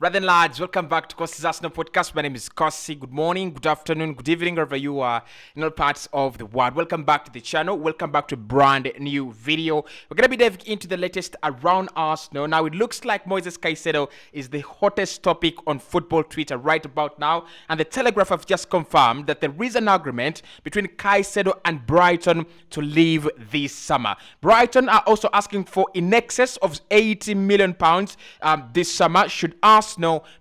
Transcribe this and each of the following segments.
Brethren, lads, welcome back to Cossy's Arsenal podcast. My name is Cossy. Good morning, good afternoon, good evening, wherever you are in all parts of the world. Welcome back to the channel. Welcome back to a brand new video. We're going to be diving into the latest around Arsenal. Now, it looks like Moises Caicedo is the hottest topic on football Twitter right about now. And the Telegraph have just confirmed that there is an agreement between Caicedo and Brighton to leave this summer. Brighton are also asking for in excess of £80 million this summer should Arsenal,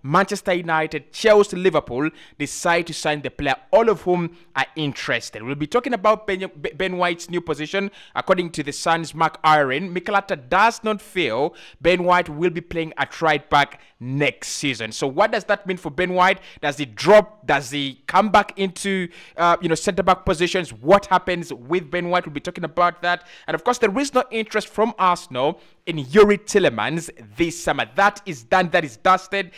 Manchester United, Chelsea, Liverpool decide to sign the player, all of whom are interested. We'll be talking about Ben White's new position. According to the Sun's Mark Iron, Mikel Arteta does not feel Ben White will be playing at right back next season. So what does that mean for Ben White? Does he drop? Does he come back into centre back positions? What happens with Ben White? We'll be talking about that. And of course, there is no interest from Arsenal in Yuri Tielemans this summer. That is done. That is dusted.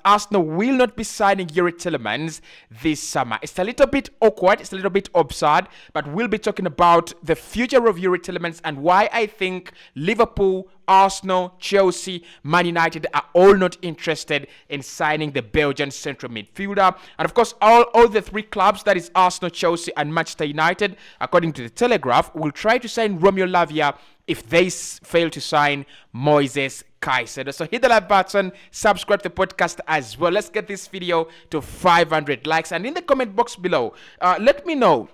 Arsenal will not be signing Yuri Tielemans this summer. It's a little bit awkward. It's a little bit absurd. But we'll be talking about the future of Yuri Tielemans and why I think Liverpool, Arsenal, Chelsea, Man United are all not interested in signing the Belgian central midfielder. And of course, all the three clubs, that is Arsenal, Chelsea and Manchester United, according to the Telegraph, will try to sign Romeo Lavia if they fail to sign Moises Caicedo. So hit the like button, subscribe to the podcast as well. Let's get this video to 500 likes. And in the comment box below, let me know,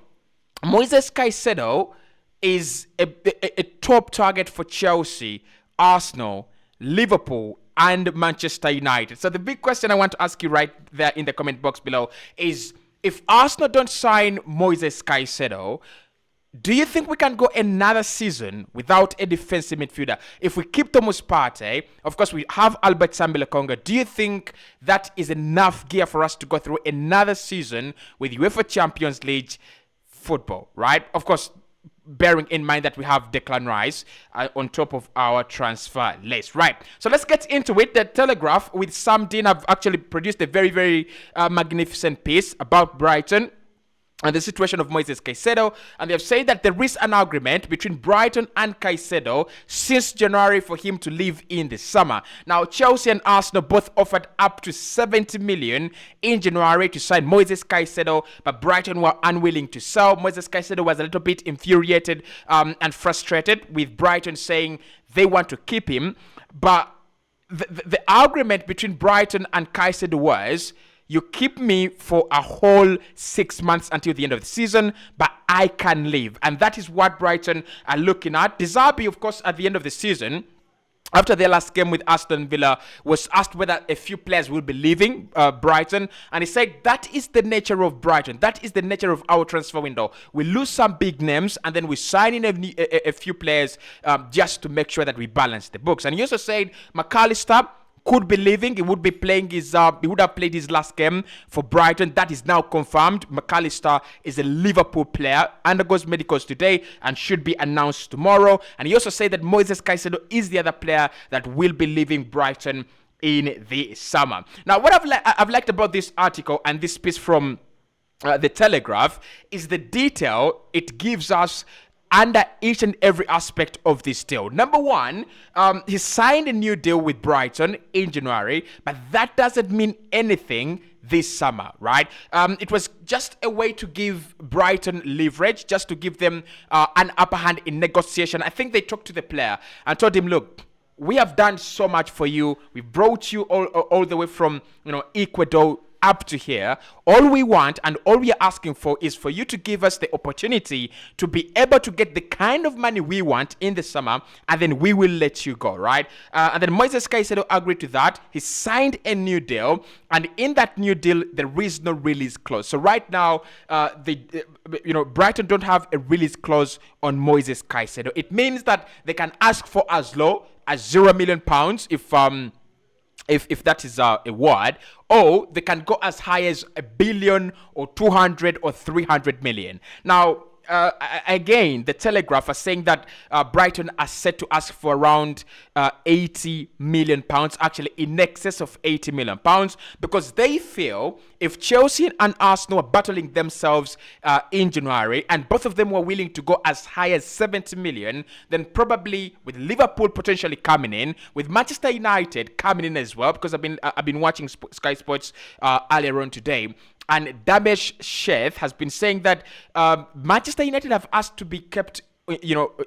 Moises Caicedo is a top target for Chelsea, Arsenal, Liverpool, and Manchester United. So the big question I want to ask you right there in the comment box below is, if Arsenal don't sign Moises Caicedo, do you think we can go another season without a defensive midfielder? If we keep Thomas Partey, of course we have Albert Sambi-Lokonga, do you think that is enough gear for us to go through another season with UEFA Champions League football, right? Of course, bearing in mind that we have Declan Rice on top of our transfer list, right? So let's get into it. The Telegraph with Sam Dean have actually produced a very, very magnificent piece about Brighton and the situation of Moises Caicedo, and they have said that there is an agreement between Brighton and Caicedo since January for him to leave in the summer. Now, Chelsea and Arsenal both offered up to 70 million in January to sign Moises Caicedo, but Brighton were unwilling to sell. Moises Caicedo was a little bit infuriated and frustrated with Brighton saying they want to keep him, but the argument between Brighton and Caicedo was, you keep me for a whole 6 months until the end of the season, but I can leave. And that is what Brighton are looking at. De Zerbi, of course, at the end of the season, after their last game with Aston Villa, was asked whether a few players will be leaving Brighton. And he said, that is the nature of Brighton. That is the nature of our transfer window. We lose some big names and then we sign in a few players just to make sure that we balance the books. And he also said, McAllister could be leaving. He would be playing he would have played his last game for Brighton. That is now confirmed. McAllister is a Liverpool player, undergoes medicals today and should be announced tomorrow. And he also said that Moises Caicedo is the other player that will be leaving Brighton in the summer. Now, what I've liked about this article and this piece from the Telegraph is the detail it gives us under each and every aspect of this deal. Number one, he signed a new deal with Brighton in January, but that doesn't mean anything this summer, right? It was just a way to give Brighton leverage, just to give them an upper hand in negotiation. I think they talked to the player and told him, look, we have done so much for you. We brought you all the way from Ecuador up to here. All we want and all we are asking for is for you to give us the opportunity to be able to get the kind of money we want in the summer, and then we will let you go, right? And then Moises Caicedo agreed to that. He signed a new deal, and in that new deal there is no release clause. So right now, Brighton don't have a release clause on Moises Caicedo. It means that they can ask for as low as £0 million if that is a word, or they can go as high as 1 billion or 200 or 300 million. Now, again, the Telegraph are saying that Brighton are set to ask for around 80 million pounds, actually in excess of 80 million pounds, because they feel if Chelsea and Arsenal are battling themselves in January, and both of them were willing to go as high as 70 million, then probably with Liverpool potentially coming in, with Manchester United coming in as well, because I've been watching Sky Sports earlier on today. And Damesh Sheth has been saying that Manchester United have asked to be kept,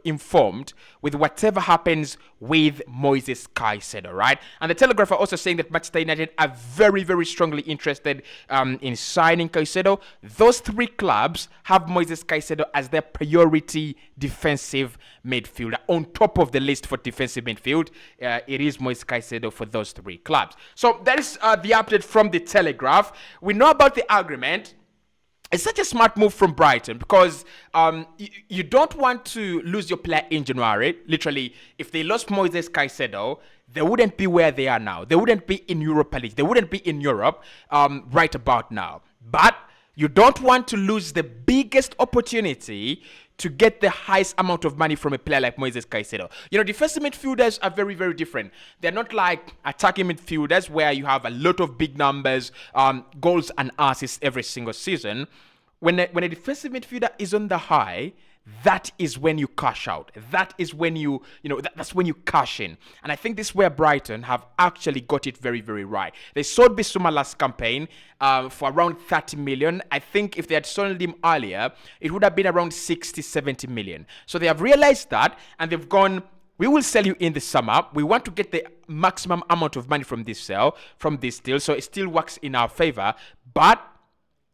informed with whatever happens with Moises Caicedo, right? And the Telegraph are also saying that Manchester United are very, very strongly interested in signing Caicedo. Those three clubs have Moises Caicedo as their priority defensive midfielder. On top of the list for defensive midfield, it is Moises Caicedo for those three clubs. So that is the update from the Telegraph. We know about the agreement. It's such a smart move from Brighton because you don't want to lose your player in January. Literally, if they lost Moises Caicedo, they wouldn't be where they are now. They wouldn't be in Europa League. They wouldn't be in Europe right about now. But you don't want to lose the biggest opportunity to get the highest amount of money from a player like Moises Caicedo. Defensive midfielders are very, very different. They're not like attacking midfielders where you have a lot of big numbers, goals and assists every single season. When a defensive midfielder is on the high, that is when you cash out. That is when that's when you cash in. And I think this is where Brighton have actually got it very, very right. They sold Bissouma last campaign for around 30 million. I think if they had sold him earlier, it would have been around 60, 70 million. So they have realized that and they've gone, we will sell you in the summer. We want to get the maximum amount of money from this deal. So it still works in our favor. But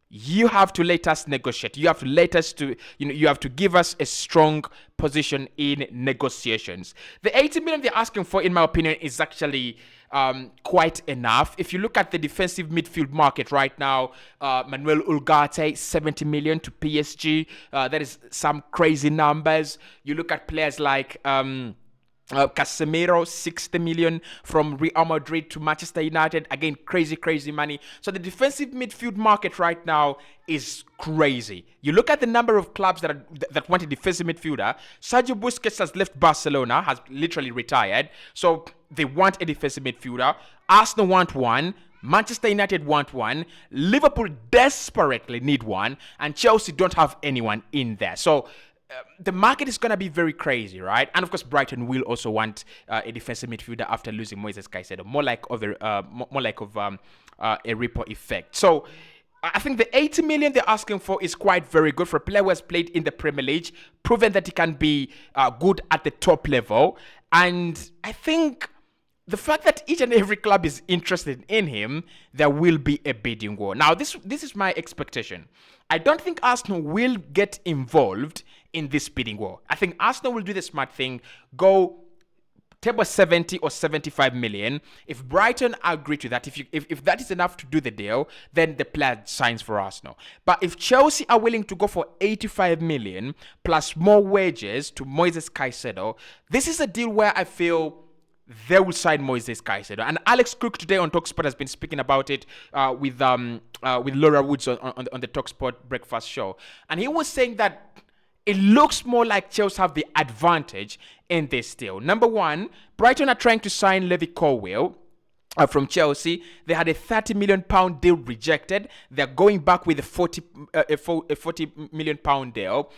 you have to let us negotiate. You have to let us you have to give us a strong position in negotiations. The 80 million they're asking for, in my opinion, is actually quite enough. If you look at the defensive midfield market right now, Manuel Ugarte, 70 million to PSG. That is some crazy numbers. You look at players like Casemiro, 60 million from Real Madrid to Manchester United. Again, crazy money. So the defensive midfield market right now is crazy. You look at the number of clubs that want a defensive midfielder. Sergio Busquets has left Barcelona, has literally retired. So they want a defensive midfielder. Arsenal want one. Manchester United want one. Liverpool desperately need one. And Chelsea don't have anyone in there. So the market is going to be very crazy, right? And of course, Brighton will also want a defensive midfielder after losing Moises Caicedo, more like a ripple effect. So I think the 80 million they're asking for is quite very good for a player who has played in the Premier League, proven that he can be good at the top level. And I think the fact that each and every club is interested in him, there will be a bidding war. Now, this is my expectation. I don't think Arsenal will get involved in this bidding war. I think Arsenal will do the smart thing, go table 70 or 75 million. If Brighton agree to that, if that is enough to do the deal, then the player signs for Arsenal. But if Chelsea are willing to go for 85 million plus more wages to Moises Caicedo, this is a deal where I feel they will sign Moises Caicedo. And Alex Cook today on TalkSport has been speaking about it with Laura Woods on the TalkSport breakfast show. And he was saying that it looks more like Chelsea have the advantage in this deal. Number one, Brighton are trying to sign Levi Colwill from Chelsea. They had a £30 million deal rejected. They're going back with a £40 million deal.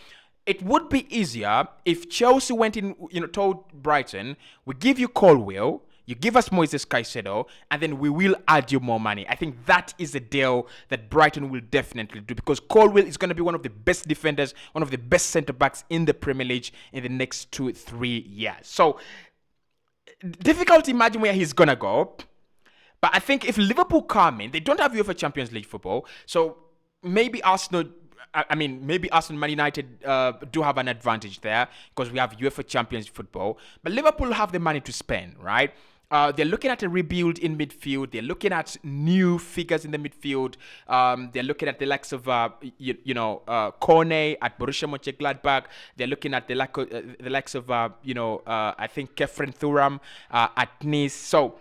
It would be easier if Chelsea went in, told Brighton, we give you Colwill, you give us Moises Caicedo, and then we will add you more money. I think that is a deal that Brighton will definitely do because Colwill is going to be one of the best defenders, one of the best centre-backs in the Premier League in the next 2-3 years. So, difficult to imagine where he's going to go. But I think if Liverpool come in, they don't have UEFA Champions League football, so maybe Arsenal and Man United do have an advantage there because we have UEFA Champions football. But Liverpool have the money to spend, right? They're looking at a rebuild in midfield. They're looking at new figures in the midfield. They're looking at the likes of, Kone at Borussia Mönchengladbach. They're looking at the likes of, I think Kefren Thuram at Nice. So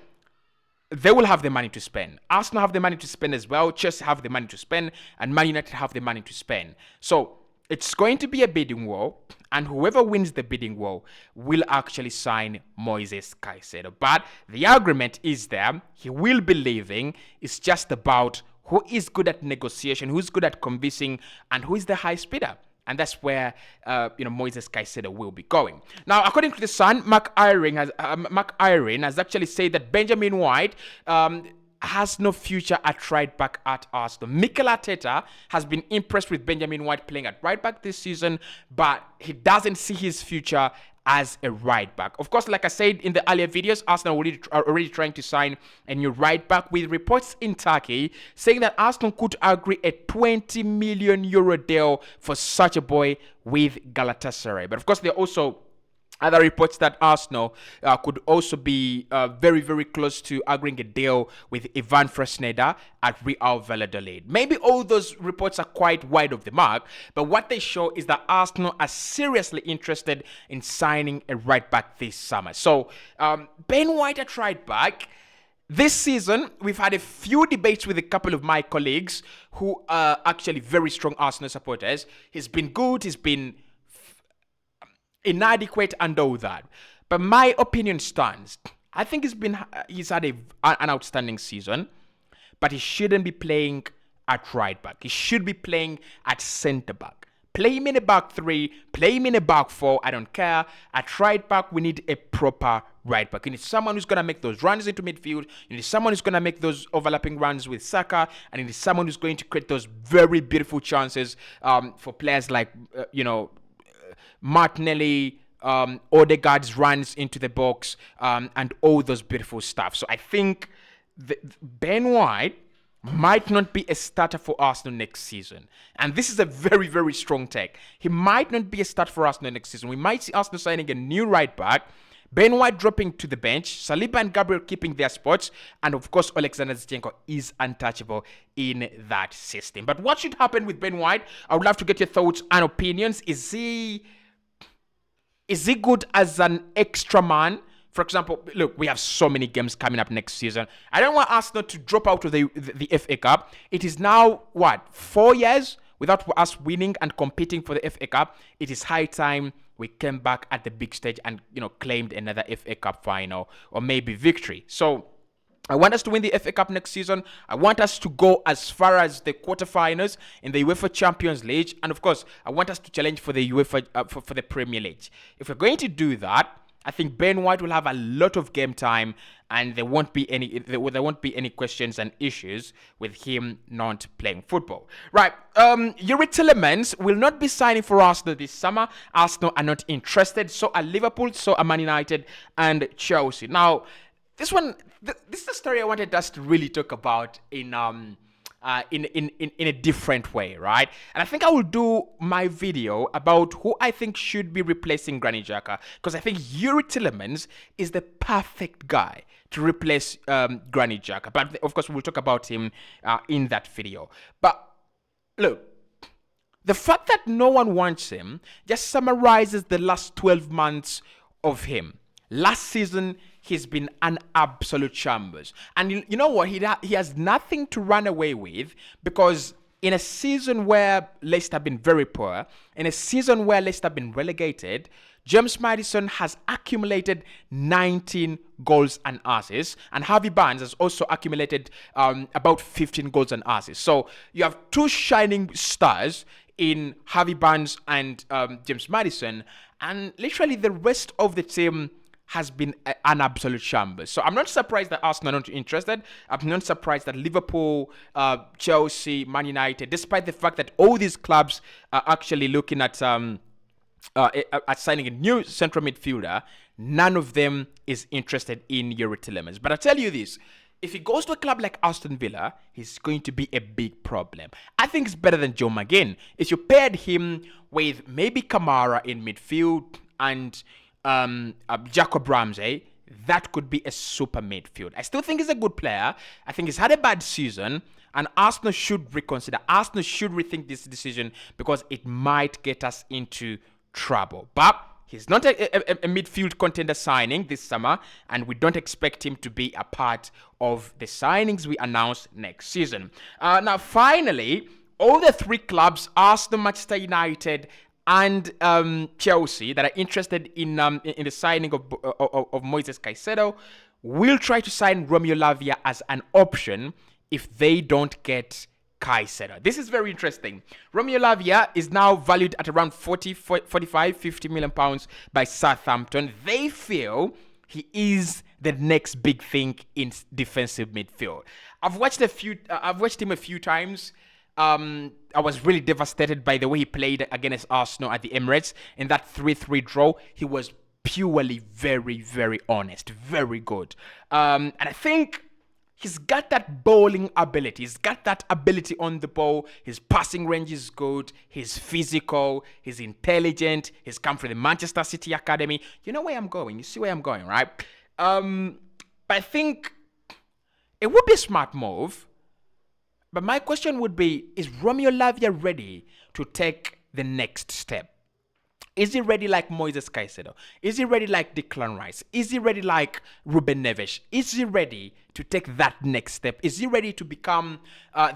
they will have the money to spend. Arsenal have the money to spend as well. Chelsea have the money to spend. And Man United have the money to spend. So it's going to be a bidding war, and whoever wins the bidding war will actually sign Moises Caicedo. But the agreement is there. He will be leaving. It's just about who is good at negotiation, who's good at convincing, and who is the high speeder. And that's where Moises Caicedo will be going. Now, according to the Sun, Mark Irene has actually said that Benjamin White has no future at right back at Arsenal. Mikel Arteta has been impressed with Benjamin White playing at right back this season, but he doesn't see his future as a right back. Of course, like I said in the earlier videos, Arsenal are already trying to sign a new right back, with reports in Turkey saying that Arsenal could agree a 20 million euro deal for such a boy with Galatasaray. But of course, there are also other reports that Arsenal could also be very, very close to agreeing a deal with Ivan Fresneda at Real Valladolid. Maybe all those reports are quite wide of the mark, but what they show is that Arsenal are seriously interested in signing a right back this summer. So, Ben White at right back. This season, we've had a few debates with a couple of my colleagues who are actually very strong Arsenal supporters. He's been good, he's been inadequate and all that, but my opinion stands. I think he's had an outstanding season, but he shouldn't be playing at right back. He should be playing at centre back. Play him in a back three, play him in a back four, I don't care. At right back, we need a proper right back. You need someone who's going to make those runs into midfield. You need someone who's going to make those overlapping runs with Saka. And you need someone who's going to create those very beautiful chances for players like, Martinelli, Odegaard's runs into the box, and all those beautiful stuff. So I think Ben White might not be a starter for Arsenal next season. And this is a very, very strong take. He might not be a starter for Arsenal next season. We might see Arsenal signing a new right back, Ben White dropping to the bench, Saliba and Gabriel keeping their spots, and of course Alexander Zinchenko is untouchable in that system. But what should happen with Ben White? I would love to get your thoughts and opinions. Is he good as an extra man? For example, look, we have so many games coming up next season. I don't want Arsenal to drop out of the FA Cup. It is now, 4 years without us winning and competing for the FA Cup. It is high time we came back at the big stage and, claimed another FA Cup final or maybe victory. So I want us to win the FA Cup next season. I want us to go as far as the quarterfinals in the UEFA Champions League, and of course, I want us to challenge for the UEFA for the Premier League. If we're going to do that, I think Ben White will have a lot of game time, and there won't be any questions and issues with him not playing football. Right, Tielemans will not be signing for Arsenal this summer. Arsenal are not interested. So are Liverpool, so are Man United and Chelsea. Now, this is the story I wanted us to really talk about in a different way, right? And I think I will do my video about who I think should be replacing Granit Xhaka, because I think Tielemans is the perfect guy to replace Granit Xhaka. But of course, we'll talk about him in that video. But look, the fact that no one wants him just summarizes the last 12 months of him. Last season, he's been an absolute shambles. And you know what? He has nothing to run away with, because in a season where Leicester have been very poor, in a season where Leicester have been relegated, James Maddison has accumulated 19 goals and assists, and Harvey Barnes has also accumulated about 15 goals and assists. So you have two shining stars in Harvey Barnes and James Maddison, and literally the rest of the team has been an absolute shambles. So I'm not surprised that Arsenal are not interested. I'm not surprised that Liverpool, Chelsea, Man United, despite the fact that all these clubs are actually looking at signing a new central midfielder, none of them is interested in Tielemans. But I tell you this, if he goes to a club like Aston Villa, he's going to be a big problem. I think it's better than Joe McGinn. If you paired him with maybe Kamara in midfield and Jacob Ramsey, that could be a super midfield. I still think he's a good player. I think he's had a bad season, and Arsenal should reconsider. Arsenal should rethink this decision, because it might get us into trouble. But he's not a midfield contender signing this summer, and we don't expect him to be a part of the signings we announce next season. Now, finally, all the three clubs, Arsenal, Manchester United, and Chelsea, that are interested in the signing of Moises Caicedo, will try to sign Romeo Lavia as an option if they don't get Caicedo. This is very interesting. Romeo Lavia is now valued at around 45, 50 million pounds by Southampton. They feel he is the next big thing in defensive midfield. I've watched him a few times. I was really devastated by the way he played against Arsenal at the Emirates in that 3-3 draw. He was purely very, very honest, very good. And I think he's got that bowling ability. He's got that ability on the ball. His passing range is good. He's physical. He's intelligent. He's come from the Manchester City Academy. You know where I'm going. You see where I'm going, right? But I think it would be a smart move. But my question would be, is Romeo Lavia ready to take the next step? Is he ready like Moises Caicedo? Is he ready like Declan Rice? Is he ready like Ruben Neves? Is he ready to take that next step? Is he ready to become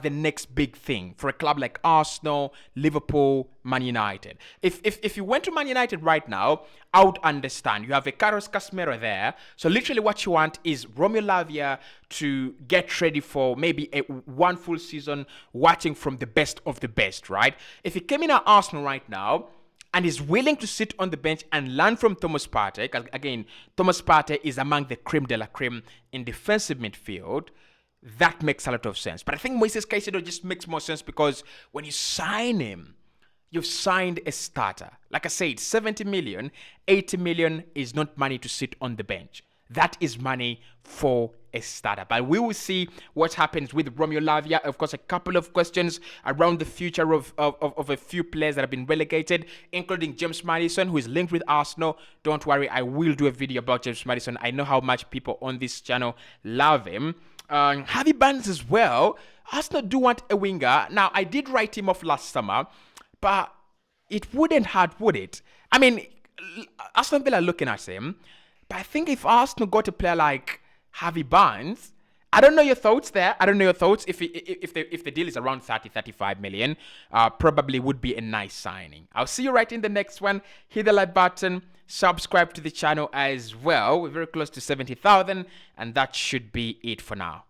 the next big thing for a club like Arsenal, Liverpool, Man United? If you went to Man United right now, I would understand. You have a Carlos Casemiro there. So literally what you want is Romeo Lavia to get ready for maybe one full season watching from the best of the best, right? If he came in at Arsenal right now, and is willing to sit on the bench and learn from Thomas Partey, because again, Thomas Partey is among the creme de la creme in defensive midfield, that makes a lot of sense. But I think Moises Caicedo just makes more sense because when you sign him, you've signed a starter. Like I said, 70 million, 80 million is not money to sit on the bench. That is money for a starter. But we will see what happens with Romeo Lavia. Of course, a couple of questions around the future of a few players that have been relegated, including James Maddison, who is linked with Arsenal. Don't worry, I will do a video about James Maddison. I know how much people on this channel love him. Harvey Barnes as well. Arsenal do want a winger. Now, I did write him off last summer, but it wouldn't hurt, would it? I mean, Arsenal Villa are looking at him. But I think if Arsenal got a player like Harvey Barnes, I don't know your thoughts there. I don't know your thoughts. If the deal is around 35 million, probably would be a nice signing. I'll see you right in the next one. Hit the like button. Subscribe to the channel as well. We're very close to 70,000. And that should be it for now.